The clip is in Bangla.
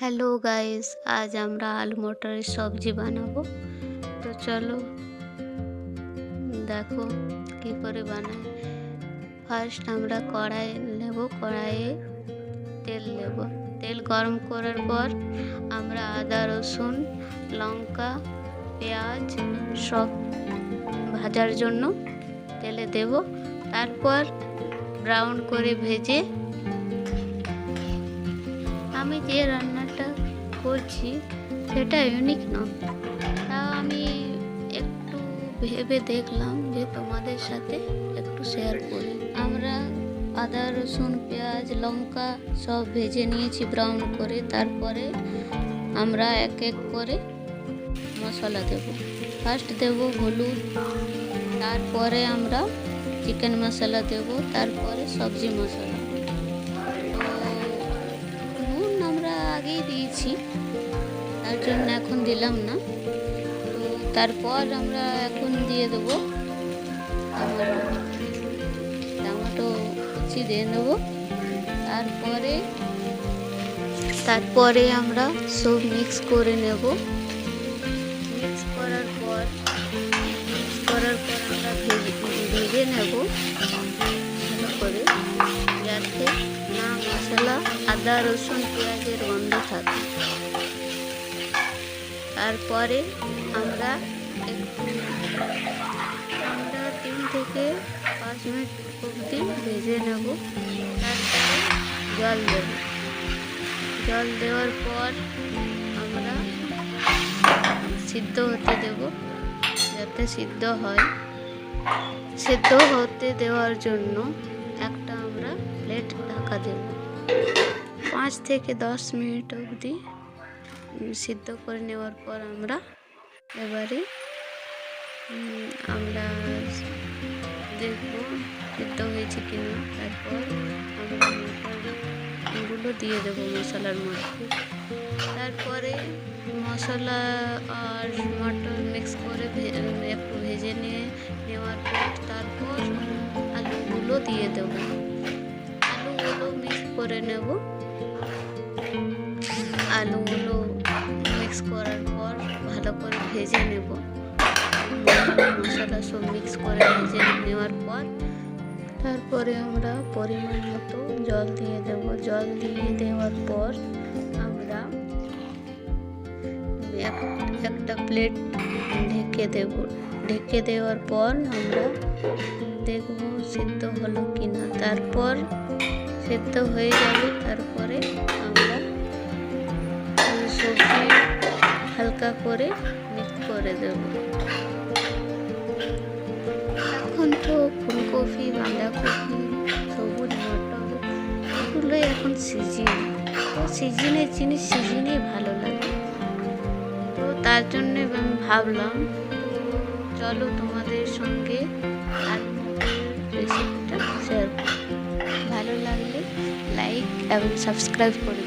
হ্যালো গাইস, আজ আমরা আলু মটরের সবজি বানাবো। তো চলো দেখো কি করে বানাই। ফার্স্ট আমরা কড়াই নেব, কড়াইয়ে তেল নেব। তেল গরম করার পর আমরা আদা, রসুন, লঙ্কা, পেঁয়াজ সব ভাজার জন্য তেলে দেব। তারপর ব্রাউন করে ভেজে আমি যে রান্নাটা করছি সেটা ইউনিক না, তাও আমি একটু ভেবে দেখলাম যে তোমাদের সাথে একটু শেয়ার করি। আমরা আদা, রসুন, পেঁয়াজ, লঙ্কা সব ভেজে নিয়েছি ব্রাউন করে। তারপরে আমরা এক এক করে মশলা দেব। ফার্স্ট দেব হলুদ, তারপরে আমরা চিকেন মশলা দেব, তারপরে সবজি মশলা। নুন আমরা আগেই দিয়েছি, তার জন্য এখন দিলাম না। তো তারপর আমরা এখন দিয়ে দেবো টমেটো কুচি দিয়ে নেব। তারপরে আমরা সব মিক্স করে নেব। মিক্স করার পর আমরা ভেজে নেব ভালো করে, যাতে না মশলা, আদা, রসুন, পেঁয়াজের গন্ধ থাকে। তারপরে আমরা 3 থেকে 5 মিনিট অবধি ভেজে নেব। তারপরে জল দেওয়ার পর আমরা সিদ্ধ হতে দেব, যাতে সিদ্ধ হয়। সিদ্ধ হতে দেওয়ার জন্য একটা আমরা প্লেট ঢাকা দেব। 5 থেকে 10 মিনিট অবধি সিদ্ধ করে নেওয়ার পর আমরা এবারে আমরা দেখব সিদ্ধ হয়েছে কিনা। তারপর আমরা মটরগুলো দিয়ে দেবো মশলার মধ্যে। তারপরে মশলা আর মটর মিক্স করে একটু ভেজে নেওয়ার পর তারপর আলুগুলো দিয়ে দেবো। আলুগুলো মিক্স করে নেব। আলুগুলো মিক্স করার পর ভালো করে ভেজে নেব। মশলা সব মিক্স করে ভেজে নেওয়ার পর তারপরে আমরা পরিমাণ মতো জল দিয়ে দেব। জল দিয়ে দেওয়ার পর আমরা একটা প্লেট ঢেকে দেব। ঢেকে দেওয়ার পর আমরা দেখব সিদ্ধ হলো কিনা। তারপর সিদ্ধ হয়ে যাবে। তারপরে আমরা সবজি হালকা করে মিক্স করে দেব। এখন তো ফুলকপি, বাঁধাকপি, সবুজ মটর এগুলোই এখন সিজন। তো সিজনের জিনিস সিজনেই ভালো লাগে। তো তার জন্য আমি ভাবলাম চলো তোমাদের সঙ্গে আলু মটরের রেসিপিটা শেয়ার করি। ভালো লাগলে লাইক এবং সাবস্ক্রাইব করে